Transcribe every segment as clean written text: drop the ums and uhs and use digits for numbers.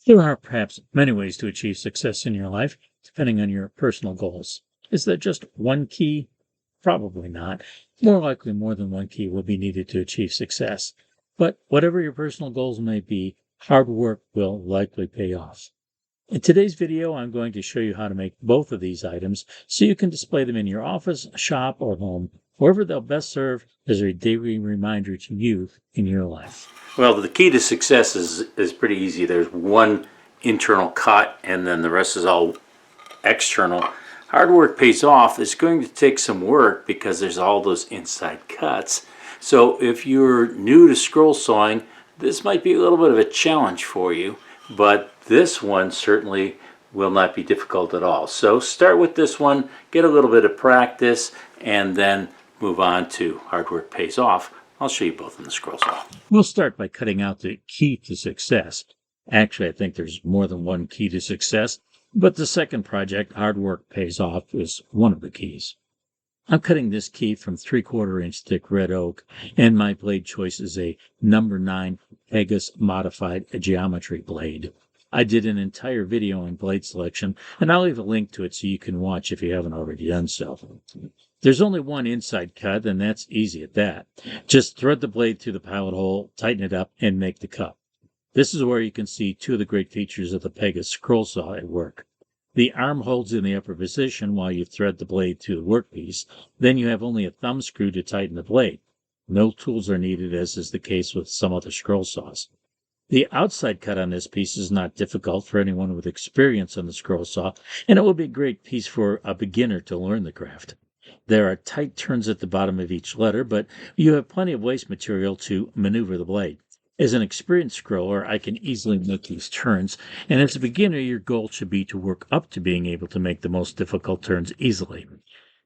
There are perhaps many ways to achieve success in your life, depending on your personal goals. Is there just one key? Probably not. More likely, more than one key will be needed to achieve success. But whatever your personal goals may be, hard work will likely pay off. In today's video, I'm going to show you how to make both of these items so you can display them in your office, shop, or home, wherever they'll best serve as a daily reminder to you in your life. Well, the key to success is pretty easy. There's one internal cut, and then the rest is all external. Hard work pays off. It's going to take some work because there's all those inside cuts. So if you're new to scroll sawing, this might be a little bit of a challenge for you, but this one certainly will not be difficult at all. So start with this one, get a little bit of practice, and then move on to hard work pays off. I'll show you both in the scroll saw. We'll start by cutting out the key to success. Actually, I think there's more than one key to success, but the second project, hard work pays off, is one of the keys. I'm cutting this key from 3/4 inch thick red oak, and my blade choice is a number 9 Pegas modified geometry blade. I did an entire video on blade selection, and I'll leave a link to it so you can watch if you haven't already done so. There's only one inside cut, and that's easy at that. Just thread the blade through the pilot hole, tighten it up, and make the cut. This is where you can see two of the great features of the Pegas scroll saw at work. The arm holds in the upper position while you thread the blade through the workpiece. Then you have only a thumb screw to tighten the blade. No tools are needed, as is the case with some other scroll saws. The outside cut on this piece is not difficult for anyone with experience on the scroll saw, and it will be a great piece for a beginner to learn the craft. There are tight turns at the bottom of each letter, but you have plenty of waste material to maneuver the blade. As an experienced scroller, I can easily make these turns, and as a beginner, your goal should be to work up to being able to make the most difficult turns easily.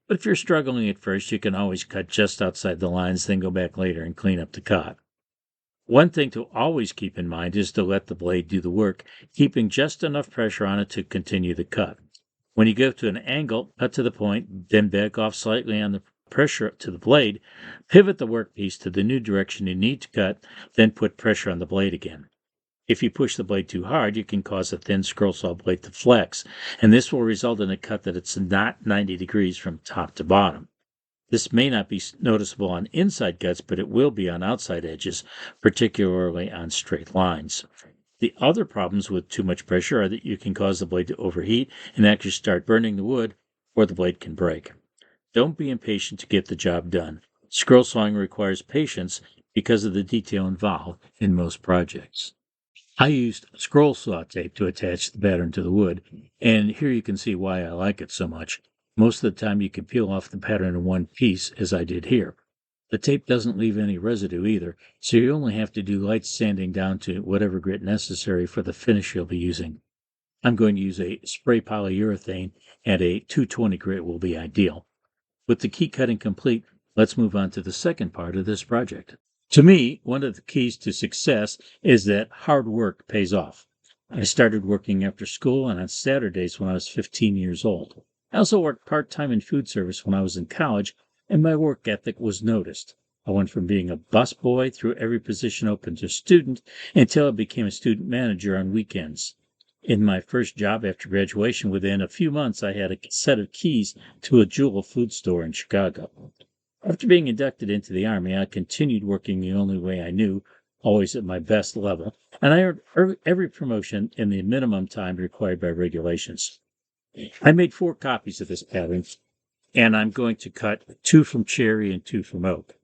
But if you're struggling at first, you can always cut just outside the lines, then go back later and clean up the cut. One thing to always keep in mind is to let the blade do the work, keeping just enough pressure on it to continue the cut. When you go to an angle, cut to the point, then back off slightly on the pressure to the blade, pivot the workpiece to the new direction you need to cut, then put pressure on the blade again. If you push the blade too hard, you can cause a thin scroll saw blade to flex, and this will result in a cut that it's not 90 degrees from top to bottom. This may not be noticeable on inside cuts, but it will be on outside edges, particularly on straight lines. The other problems with too much pressure are that you can cause the blade to overheat and actually start burning the wood, or the blade can break. Don't be impatient to get the job done. Scroll sawing requires patience because of the detail involved in most projects. I used scroll saw tape to attach the pattern to the wood, and here you can see why I like it so much. Most of the time you can peel off the pattern in one piece, as I did here. The tape doesn't leave any residue either, so you only have to do light sanding down to whatever grit necessary for the finish you'll be using. I'm going to use a spray polyurethane, and a 220 grit will be ideal. With the key cutting complete, let's move on to the second part of this project. To me, one of the keys to success is that hard work pays off. I started working after school and on Saturdays when I was 15 years old. I also worked part-time in food service when I was in college, and my work ethic was noticed. I went from being a busboy through every position open to student until I became a student manager on weekends. In my first job after graduation, within a few months, I had a set of keys to a Jewel food store in Chicago. After being inducted into the Army, I continued working the only way I knew, always at my best level, and I earned every promotion in the minimum time required by regulations. I made 4 copies of this pattern, and I'm going to cut 2 from cherry and 2 from oak.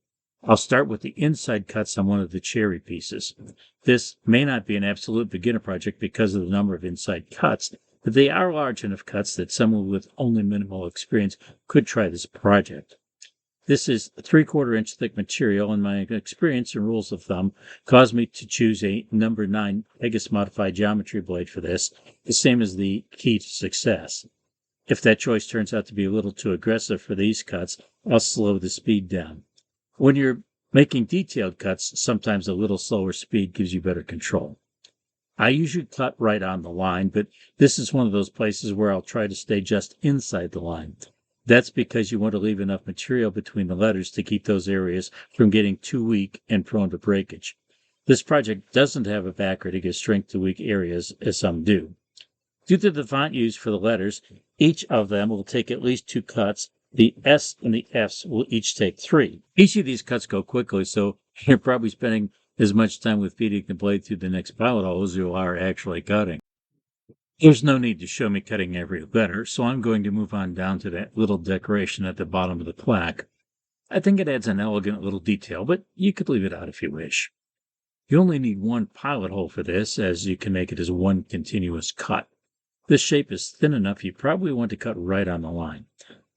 I'll start with the inside cuts on one of the cherry pieces. This may not be an absolute beginner project because of the number of inside cuts, but they are large enough cuts that someone with only minimal experience could try this project. This is 3/4 inch thick material, and my experience and rules of thumb caused me to choose a number 9 Pegas modified geometry blade for this, the same as the key to success. If that choice turns out to be a little too aggressive for these cuts, I'll slow the speed down. When you're making detailed cuts, sometimes a little slower speed gives you better control. I usually cut right on the line, but this is one of those places where I'll try to stay just inside the line. That's because you want to leave enough material between the letters to keep those areas from getting too weak and prone to breakage. This project doesn't have a backer to give strength to weak areas as some do. Due to the font used for the letters, each of them will take at least 2 cuts. The S and the Fs will each take 3. Each of these cuts go quickly, so you're probably spending as much time with feeding the blade through the next pilot hole as you are actually cutting. There's no need to show me cutting every letter, so I'm going to move on down to that little decoration at the bottom of the plaque. I think it adds an elegant little detail, but you could leave it out if you wish. You only need 1 pilot hole for this, as you can make it as 1 continuous cut. This shape is thin enough you probably want to cut right on the line.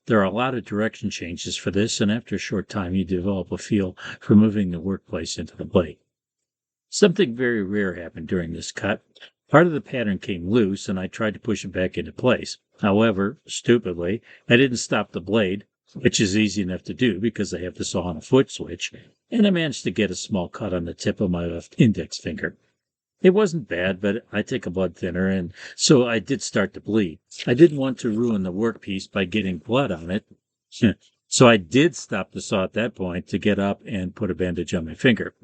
There are a lot of direction changes for this, and after a short time you develop a feel for moving the workpiece into the blade. Something very rare happened during this cut. Part of the pattern came loose, and I tried to push it back into place. However, stupidly, I didn't stop the blade, which is easy enough to do because I have the saw on a foot switch, and I managed to get a small cut on the tip of my left index finger. It wasn't bad, but I take a blood thinner, and so I did start to bleed. I didn't want to ruin the workpiece by getting blood on it, so I did stop the saw at that point to get up and put a bandage on my finger.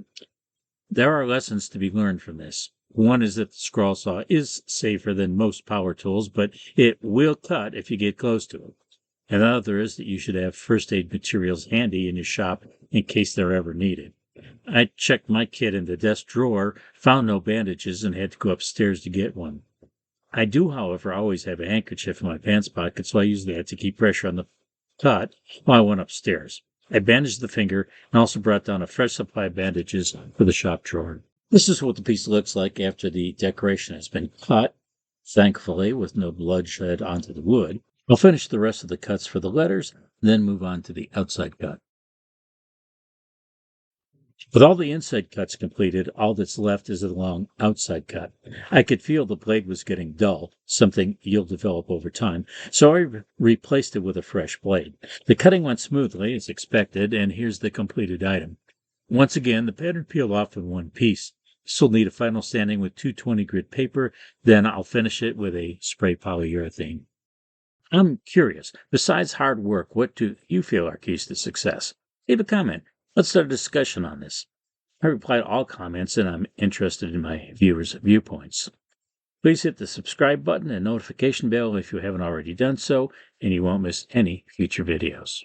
There are lessons to be learned from this. One is that the scroll saw is safer than most power tools, but it will cut if you get close to it. Another is that you should have first aid materials handy in your shop in case they're ever needed. I checked my kit in the desk drawer, found no bandages, and had to go upstairs to get one. I do, however, always have a handkerchief in my pants pocket, so I used that to keep pressure on the cut while I went upstairs. I bandaged the finger and also brought down a fresh supply of bandages for the shop drawer. This is what the piece looks like after the decoration has been cut, thankfully with no bloodshed onto the wood. I'll finish the rest of the cuts for the letters, then move on to the outside cut. With all the inside cuts completed, all that's left is a long outside cut. I could feel the blade was getting dull, something you'll develop over time, so I replaced it with a fresh blade. The cutting went smoothly, as expected, and here's the completed item. Once again, the pattern peeled off in one piece. This will need a final sanding with 220 grit paper, then I'll finish it with a spray polyurethane. I'm curious, besides hard work, what do you feel are keys to success? Leave a comment. Let's start a discussion on this. I reply to all comments, and I'm interested in my viewers' viewpoints. Please hit the subscribe button and notification bell if you haven't already done so, and you won't miss any future videos.